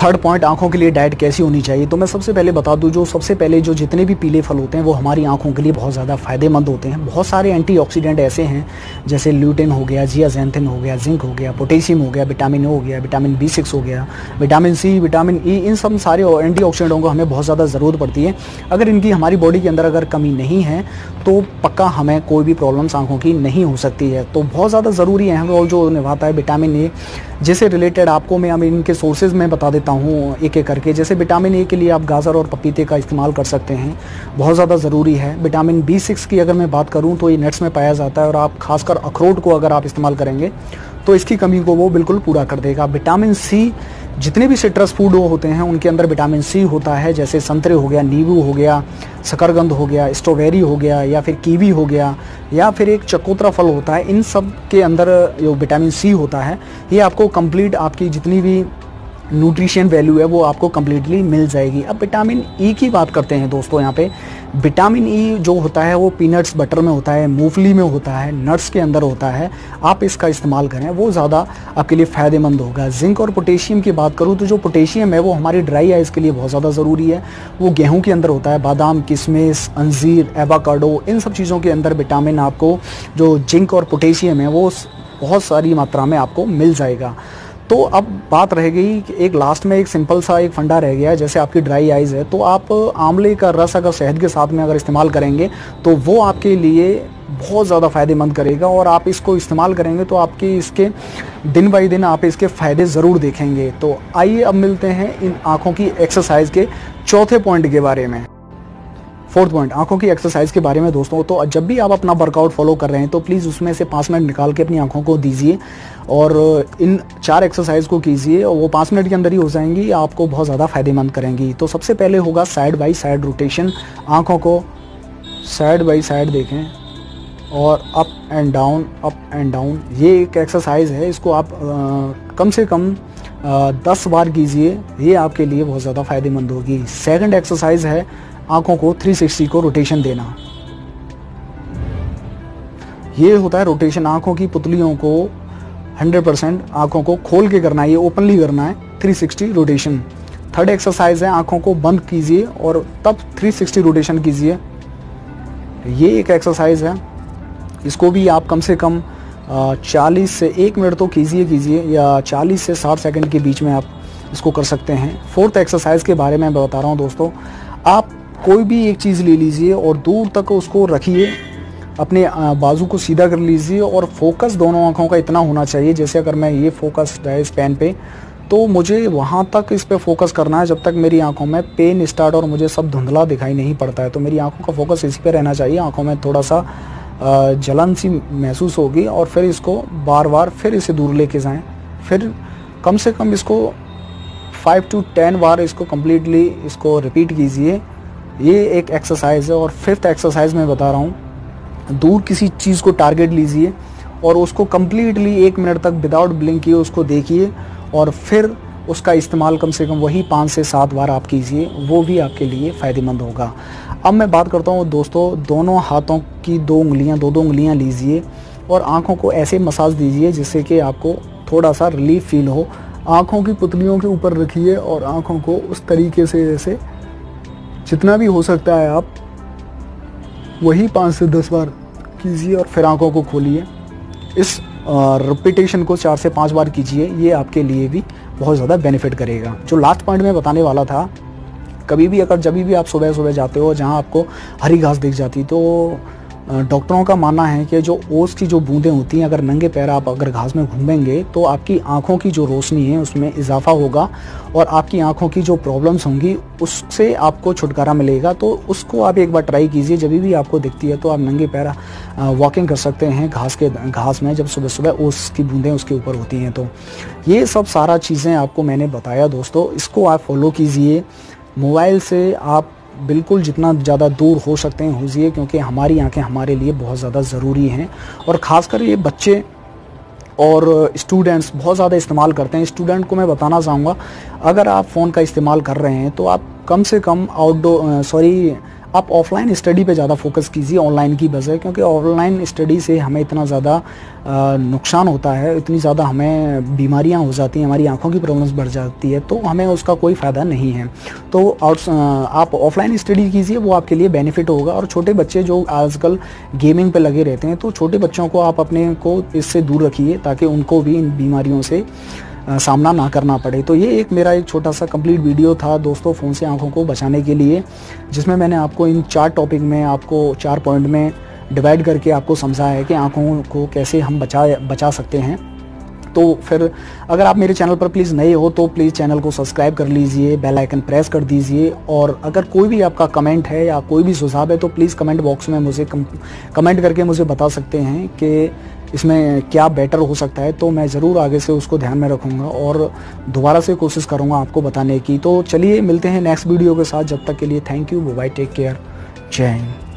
Third point, आंखों के लिए डाइट कैसी होनी चाहिए। तो मैं सबसे पहले बता दूं, जो सबसे पहले जो जितने भी पीले फल होते हैं वो हमारी आंखों के लिए बहुत ज़्यादा फ़ायदेमंद होते हैं। बहुत सारे एंटीऑक्सीडेंट ऐसे हैं जैसे ल्यूटेन हो गया, जियाज़ैंथिन हो गया, जिंक हो गया, पोटेशियम हो गया, विटामिन ओ हो गया, विटामिन B6 हो गया, विटामिन सी, विटामिन ई, इन सब सारे एंटीऑक्सीडेंटों को हमें बहुत ज़्यादा ज़रूरत पड़ती है। अगर इनकी हमारी बॉडी के अंदर अगर कमी नहीं है तो पक्का हमें कोई भी प्रॉब्लम्स आंखों की नहीं हो सकती है। तो बहुत ज़्यादा ज़रूरी अहम रोल जो निभाता है विटामिन ए, जिससे रिलेटेड आपको मैं अब इनके सोर्सेज में बता देता हूँ एक एक करके। जैसे विटामिन ए के लिए आप गाजर और पपीते का इस्तेमाल कर सकते हैं, बहुत ज़्यादा ज़रूरी है। विटामिन B6 की अगर मैं बात करूँ तो ये नट्स में पाया जाता है, और आप खासकर अखरोट को अगर आप इस्तेमाल करेंगे तो इसकी कमी को वो बिल्कुल पूरा कर देगा। विटामिन सी, जितने भी सिट्रस फूड होते हैं उनके अंदर विटामिन सी होता है, जैसे संतरे हो गया, नींबू हो गया, शकरकंद हो गया, स्ट्रॉबेरी हो गया, या फिर कीवी हो गया, या फिर एक चकोतरा फल होता है। इन सब के अंदर जो विटामिन सी होता है ये आपको कंप्लीट आपकी जितनी भी न्यूट्रिशन वैल्यू है वो आपको कम्प्लीटली मिल जाएगी। अब विटामिन ई की बात करते हैं दोस्तों। यहाँ पे विटामिन ई जो होता है वो पीनट्स बटर में होता है, मूंगफली में होता है, नट्स के अंदर होता है। आप इसका इस्तेमाल करें, वो ज़्यादा आपके लिए फ़ायदेमंद होगा। जिंक और पोटेशियम की बात करूँ तो जो पोटेशियम है वो हमारी ड्राई आइज़ के लिए बहुत ज़्यादा ज़रूरी है। वो गेहूँ के अंदर होता है, बादाम, किशमिश, अंजीर, एवोकाडो, इन सब चीज़ों के अंदर विटामिन आपको जो जिंक और पोटेशियम है वो बहुत सारी मात्रा में आपको मिल जाएगा। तो अब बात रह गई कि एक लास्ट में एक सिंपल सा एक फंडा रह गया, जैसे आपकी ड्राई आइज़ है तो आप आंवले का रस अगर शहद के साथ में अगर इस्तेमाल करेंगे तो वो आपके लिए बहुत ज़्यादा फ़ायदेमंद करेगा, और आप इसको इस्तेमाल करेंगे तो आपके इसके दिन बाई दिन आप इसके फ़ायदे ज़रूर देखेंगे। तो आइए अब मिलते हैं इन आँखों की एक्सरसाइज के चौथे पॉइंट के बारे में। फोर्थ पॉइंट, आंखों की एक्सरसाइज के बारे में दोस्तों। तो जब भी आप अपना वर्कआउट फॉलो कर रहे हैं तो प्लीज़ उसमें से 5 मिनट निकाल के अपनी आंखों को दीजिए, और इन 4 एक्सरसाइज को कीजिए, और वो 5 मिनट के अंदर ही हो जाएंगी, आपको बहुत ज़्यादा फायदेमंद करेंगी। तो सबसे पहले होगा साइड बाई साइड रोटेशन। आंखों को साइड बाई साइड देखें और अप एंड डाउन। ये एक एक्सरसाइज है, इसको आप कम से कम 10 बार कीजिए, ये आपके लिए बहुत ज़्यादा फायदेमंद होगी। सेकंड एक्सरसाइज है आंखों को 360 को रोटेशन देना। ये होता है रोटेशन, आंखों की पुतलियों को 100% आंखों को खोल के करना है, ये ओपनली करना है, 360 रोटेशन। थर्ड एक्सरसाइज है आंखों को बंद कीजिए और तब 360 रोटेशन कीजिए। ये एक एक्सरसाइज है, इसको भी आप कम से कम 40 से 1 मिनट तो कीजिए, या 40 से 60 सेकंड के बीच में आप इसको कर सकते हैं। फोर्थ एक्सरसाइज के बारे में बता रहा हूँ दोस्तों। आप कोई भी एक चीज़ ले लीजिए और दूर तक उसको रखिए, अपने बाजू को सीधा कर लीजिए, और फोकस दोनों आँखों का इतना होना चाहिए, जैसे अगर मैं ये फोकस है इस पेन पे तो मुझे वहाँ तक इस पे फोकस करना है जब तक मेरी आंखों में पेन स्टार्ट और मुझे सब धुंधला दिखाई नहीं पड़ता है। तो मेरी आंखों का फोकस इसी पे रहना चाहिए। आंखों में थोड़ा सा जलन सी महसूस होगी, और फिर इसको बार बार फिर इसे दूर लेके जाएं, फिर कम से कम इसको 5 to 10 बार इसको कम्प्लीटली इसको रिपीट कीजिए। ये एक एक्सरसाइज है। और फिफ्थ एक्सरसाइज मैं बता रहा हूँ, दूर किसी चीज़ को टारगेट लीजिए और उसको कम्प्लीटली 1 मिनट तक विदाउट ब्लिंक किए उसको देखिए, और फिर उसका इस्तेमाल कम से कम वही 5 से 7 बार आप कीजिए, वो भी आपके लिए फ़ायदेमंद होगा। अब मैं बात करता हूँ दोस्तों, दोनों हाथों की 2 उंगलियाँ लीजिए और आँखों को ऐसे मसाज दीजिए जिससे कि आपको थोड़ा सा रिलीफ फील हो। आँखों की पुतलियों के ऊपर रखिए और आँखों को उस तरीके से जैसे जितना भी हो सकता है आप वही 5 से 10 बार कीजिए, और फिर आँखों को खोलिए। इस रिपीटेशन को 4 से 5 बार कीजिए, ये आपके लिए भी बहुत ज़्यादा बेनिफिट करेगा। जो लास्ट पॉइंट मैं बताने वाला था, कभी भी अगर जब भी आप सुबह सुबह जाते हो जहाँ आपको हरी घास दिख जाती, तो डॉक्टरों का मानना है कि जो ओस की जो बूंदें होती हैं, अगर नंगे पैर आप अगर घास में घूमेंगे तो आपकी आंखों की जो रोशनी है उसमें इजाफा होगा, और आपकी आंखों की जो प्रॉब्लम्स होंगी उससे आपको छुटकारा मिलेगा। तो उसको आप एक बार ट्राई कीजिए, जब भी आपको दिखती है तो आप नंगे पैर वॉकिंग कर सकते हैं घास में, जब सुबह सुबह ओस की बूंदें उसके ऊपर होती हैं। तो ये सब सारा चीज़ें आपको मैंने बताया दोस्तों, इसको आप फॉलो कीजिए। मोबाइल से आप बिल्कुल जितना ज़्यादा दूर हो सकते हैं होइए, क्योंकि हमारी आंखें हमारे लिए बहुत ज़्यादा ज़रूरी हैं, और ख़ासकर ये बच्चे और स्टूडेंट्स बहुत ज़्यादा इस्तेमाल करते हैं। स्टूडेंट को मैं बताना चाहूँगा, अगर आप फ़ोन का इस्तेमाल कर रहे हैं तो आप कम से कम आप ऑफलाइन स्टडी पे ज़्यादा फोकस कीजिए ऑनलाइन की बजाय, क्योंकि ऑनलाइन स्टडी से हमें इतना ज़्यादा नुकसान होता है, इतनी ज़्यादा हमें बीमारियां हो जाती हैं, हमारी आंखों की प्रॉब्लम्स बढ़ जाती है, तो हमें उसका कोई फ़ायदा नहीं है। तो आप ऑफलाइन स्टडी कीजिए, वो आपके लिए बेनिफिट होगा। और छोटे बच्चे जो आजकल गेमिंग पे लगे रहते हैं, तो छोटे बच्चों को आप अपने को इससे दूर रखिए ताकि उनको भी इन बीमारियों से सामना ना करना पड़े। तो ये मेरा एक छोटा सा कंप्लीट वीडियो था दोस्तों, फ़ोन से आंखों को बचाने के लिए, जिसमें मैंने आपको इन 4 टॉपिक में, आपको 4 पॉइंट में डिवाइड करके आपको समझाया है कि आंखों को कैसे हम बचा सकते हैं। तो फिर अगर आप मेरे चैनल पर प्लीज़ नए हो तो प्लीज़ चैनल को सब्सक्राइब कर लीजिए, बेल आइकन प्रेस कर दीजिए। और अगर कोई भी आपका कमेंट है या कोई भी सुझाव है तो प्लीज़ कमेंट बॉक्स में मुझे कमेंट करके मुझे बता सकते हैं कि इसमें क्या बेटर हो सकता है, तो मैं ज़रूर आगे से उसको ध्यान में रखूँगा और दोबारा से कोशिश करूँगा आपको बताने की। तो चलिए मिलते हैं नेक्स्ट वीडियो के साथ, जब तक के लिए thank you, bye, take care, जय हिंद।